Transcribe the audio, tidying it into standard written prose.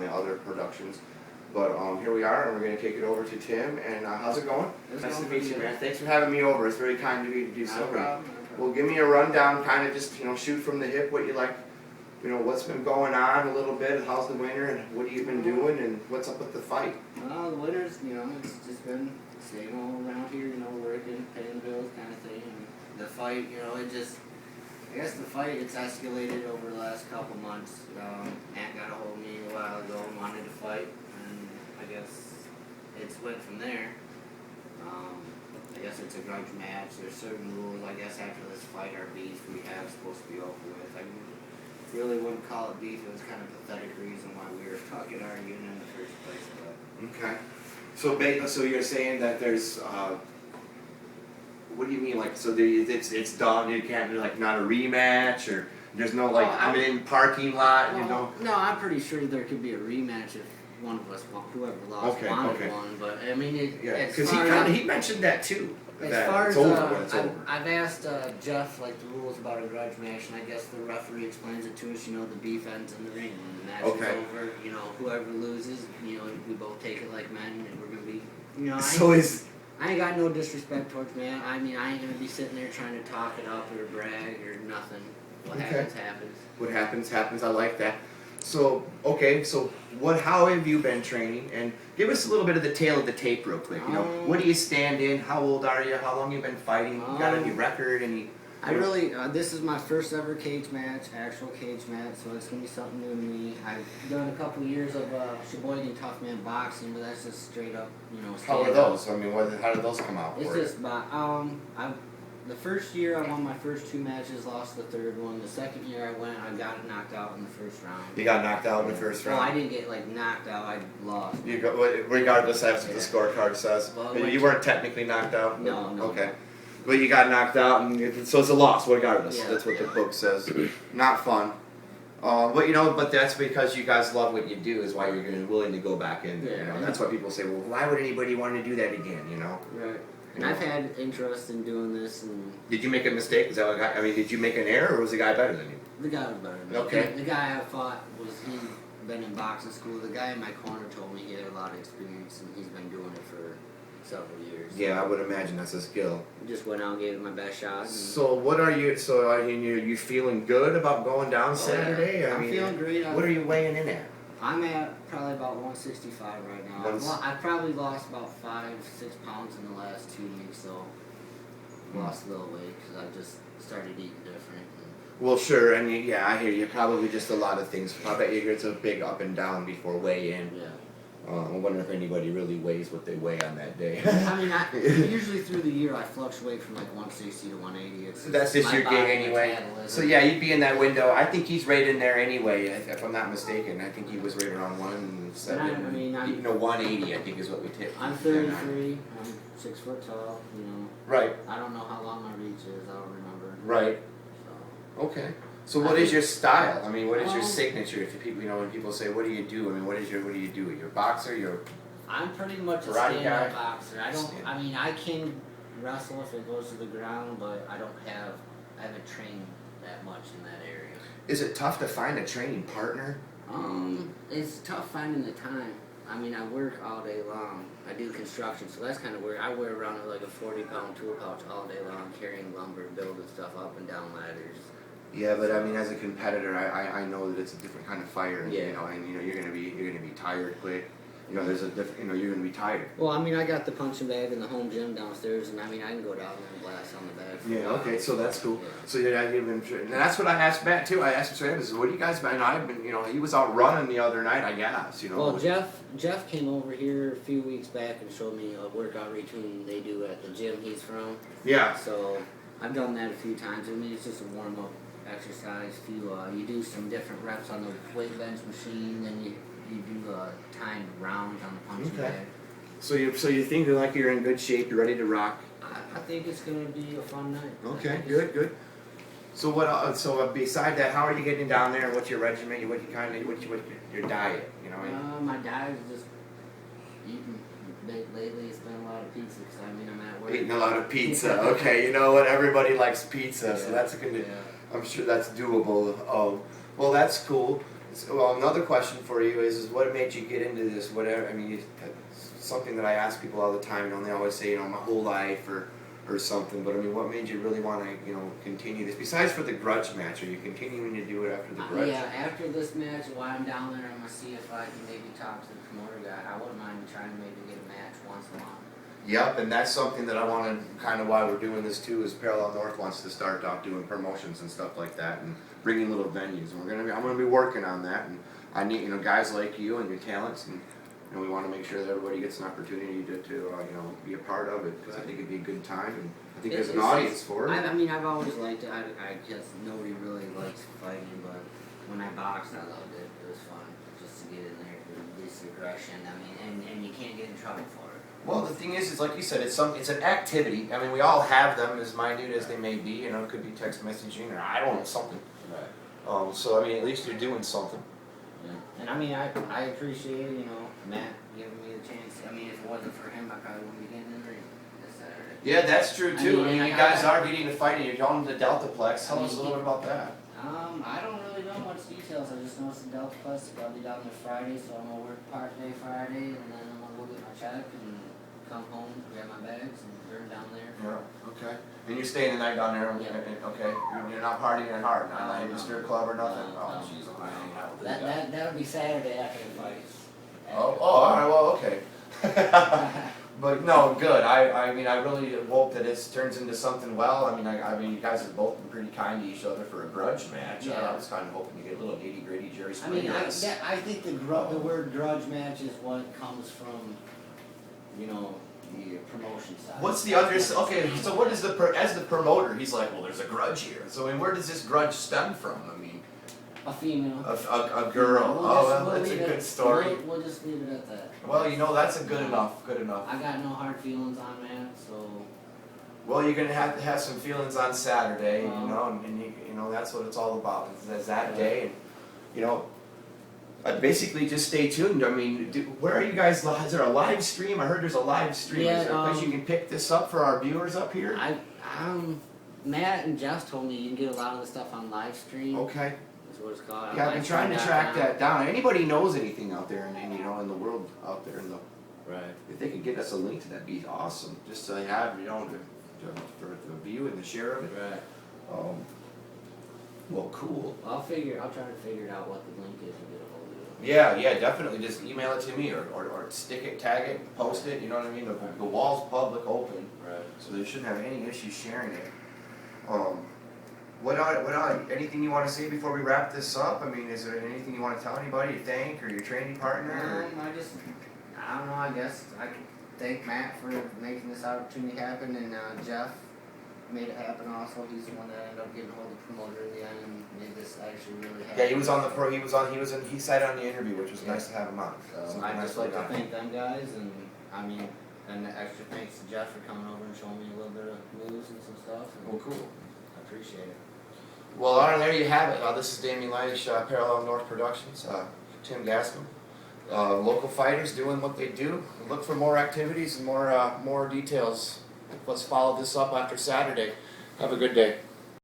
other productions. But here we are, and we're going to take it over to Tim. And how's it going? Nice to meet you, man. Thanks for having me over. It's very kind of you to do so. No problem. Well, give me a rundown, kind of just shoot from the hip what you like. What's been going on a little bit. How's the winter, and what have you been doing, and what's up with the fight? Well, the winter's, it's just been staying all around here, working, paying the bills, kind of thing. And the fight, I guess the fight, it's escalated over the last couple months. Matt got a hold of me a while ago and wanted to fight, and I guess it's went from there. I guess it's a grudge match. There's certain rules. I guess after this fight, our beef we have is supposed to be over with. I really wouldn't call it beef. It was kind of a pathetic reason why we were fucking arguing in the first place. But Okay. So you're saying that there's what do you mean, like, so it's done? You can't do, like, not a rematch, or there's no, like, I'm in parking lot, No, I'm pretty sure there could be a rematch if one of us, whoever lost, wanted one. But I mean, because he mentioned that too. As that far it's as over when it's over. I've asked Jeff like the rules about a grudge match, and I guess the referee explains it to us. The beef ends in the ring when the match is over. Whoever loses, we both take it like men, and we're gonna be, I ain't got no disrespect towards Matt. I mean, I ain't gonna be sitting there trying to talk it up or brag or nothing. What happens, happens. What happens, happens. I like that. So, how have you been training? And give us a little bit of the tale of the tape real quick. What do you stand in? How old are you? How long you been fighting? You got any record? This is my first ever cage match, actual cage match, so it's going to be something new to me. I've done a couple years of Sheboygan Tough Man boxing, but that's just straight up, How are those? I mean, how did those come out? It's just, the first year I won my first 2 matches, lost the third one. The second year I went, I got knocked out in the first round. You got knocked out in the first round? Well, I didn't get knocked out, I lost. Regardless of what the scorecard says? Well, you weren't technically knocked out? No. Okay. But you got knocked out, and so it's a loss regardless. Yeah. That's what the book says. Not fun. But that's because you guys love what you do, is why you're willing to go back in there. That's why people say, well, why would anybody want to do that again? Right. And I've had interest in doing this. And did you make a mistake? Is that what did you make an error, or was the guy better than you? The guy was better than me. Okay. The guy I fought he'd been in boxing school. The guy in my corner told me he had a lot of experience, and he's been doing it for several years. Yeah, I would imagine that's a skill. Just went out and gave it my best shot. So what are you? So are you feeling good about going down Saturday? Yeah. I'm feeling great. What are you weighing in at? I'm at probably about 165 right now. I've probably lost about 5-6 pounds in the last 2 weeks, so lost a little weight because I just started eating different. Well, sure, and I hear you. Probably just a lot of things. I bet you it's a big up and down before weigh in. Yeah. I wonder if anybody really weighs what they weigh on that day. Usually through the year I fluctuate from 160 to 180. That's just your gig anyway. So you'd be in that window. I think he's right in there anyway, if I'm not mistaken. I think he was right around 170. 180 I think is what we tipped. I'm 33. I'm 6 foot tall. Right. I don't know how long my reach is. I don't remember. Right. So. Okay. So what is your style? What is your signature? If people, when people say, "What do you do?" what do you do? You're a boxer. I'm pretty much a stand-up boxer. I can wrestle if it goes to the ground, but I haven't trained that much in that area. Is it tough to find a training partner? It's tough finding the time. I work all day long. I do construction, so that's kind of weird. I wear around a 40-pound tool pouch all day long, carrying lumber, building stuff up and down ladders. Yeah, but as a competitor, I know that it's a different kind of fire, and you're gonna be tired quick. There's a different, you're gonna be tired. Well, I got the punching bag in the home gym downstairs, and I can go down there and blast on the bag. Yeah, okay, so that's cool. Yeah. So you've been, and that's what I asked Matt too. I asked him, "What do you guys been?" I've been, he was out running the other night, I guess. Well, Jeff came over here a few weeks back and showed me a workout routine they do at the gym he's from. Yeah. So I've done that a few times. It's just a warm up exercise. You do some different reps on the weight bench machine, then you do timed rounds on the punching bag. So you think you're in good shape, you're ready to rock? I think it's gonna be a fun night. Okay, good. So what? Beside that, how are you getting down there? What's your regimen? What's your diet? My diet is just eating. Lately, it's been a lot of pizza because I'm at work. Eating a lot of pizza. Okay, you know what? Everybody likes pizza, so that's I'm sure that's doable. Oh, well, that's cool. So, well, another question for you is what made you get into this? Whatever. I mean, it's something that I ask people all the time. You know, and they always say, you know, my whole life or something. But I mean, what made you really want to, you know, continue this? Besides for the grudge match, are you continuing to do it after the grudge? Yeah, after this match, while I'm down there, I'm gonna see if I can maybe talk to the promoter guy. I wouldn't mind trying to maybe get a match once a month. Yep, and that's something that I want to kind of why we're doing this too. Is Parallel North wants to start out doing promotions and stuff like that, and bringing little venues. And I'm gonna be working on that. And I need, you know, guys like you and your talents, and you know, we want to make sure that everybody gets an opportunity to you know, be a part of it, because I think it'd be a good time, and I think there's an audience for it. I mean, I've always liked it. I guess nobody really likes fighting, but when I boxed, I loved it. It was fun just to get in there, release aggression. I mean, and you can't get in trouble for it. Well, the thing is like you said, it's an activity. I mean, we all have them, as minute as they may be. You know, it could be text messaging or I don't know, something. Right. So I mean, at least you're doing something. Yeah. And I mean, I appreciate, you know, Matt giving me the chance. I mean, if it wasn't for him, I probably wouldn't be getting in the ring this Saturday. Yeah, that's true too. I mean, you guys I are getting to fight, and you're going to the Deltaplex. Tell us a little bit about that. I don't really know much details. I just know it's the Deltaplex. I'll be down there Friday, so I'm gonna work part day Friday, and then I'm gonna go get my check and come home, grab my bags, and burn down there. Yeah. Okay. And you're staying the night down there. Yeah. Okay. You're not partying at heart, not like a strip club or nothing. No, Oh, no. jeez, I'm hanging out with this guy. That'll be Saturday after the fights. Oh, all right. Well, okay. But no, good. I mean, I really hope that it turns into something well. I mean, you guys have both been pretty kind to each other for a grudge match. Yeah. I was kind of hoping to get a little nitty gritty Jerry I mean, Springer. I think the word grudge match is what comes from, you know, the promotion side. What's the Okay, so what is as the promoter? He's like, well, there's a grudge here. So I mean, where does this grudge stem from? I mean, A female. a girl. Well, that's a good story. We'll just leave it at that. Well, you know, that's a good enough. Good enough. I got no hard feelings on Matt, so. Well, you're gonna have to have some feelings on Saturday, you know, and you know that's what it's all about. Is that day, and you know, basically just stay tuned. I mean, where are you guys? Is there a live stream? I heard there's a live stream. Yeah, is there a place you can pick this up for our viewers up here? Matt and Jeff told me you can get a lot of the stuff on live stream. Okay. That's what it's called. Yeah, I've been trying to track that down. Anybody knows anything out there, and you know, in the world out there, Right. if they could get us a link to that, be awesome. Just to have, you know, for the view and the share of it. Right. Well, cool. I'll try to figure it out what the link is and get a hold of it. Yeah, definitely. Just email it to me or stick it, tag it, post it. You know what I mean? The wall's public, open, Right. so they shouldn't have any issues sharing it. What anything you want to say before we wrap this up? I mean, is there anything you want to tell anybody? You thank or your training partner? I don't know. I guess I could thank Matt for making this opportunity happen, and Jeff made it happen. Also, he's the one that ended up getting hold of the promoter in the end and made this actually really happen. Yeah, he was on the pro. He cited on the interview, which was nice to have him on. So I'd just like to thank them guys, and I mean, and extra thanks to Jeff for coming over and showing me a little bit of moves and some stuff. And Well, cool. I appreciate it. Well, there you have it. This is Damien Leidish, Parallel North Productions, Tim Gasco. Local fighters doing what they do. Look for more activities and more details. Let's follow this up after Saturday. Have a good day.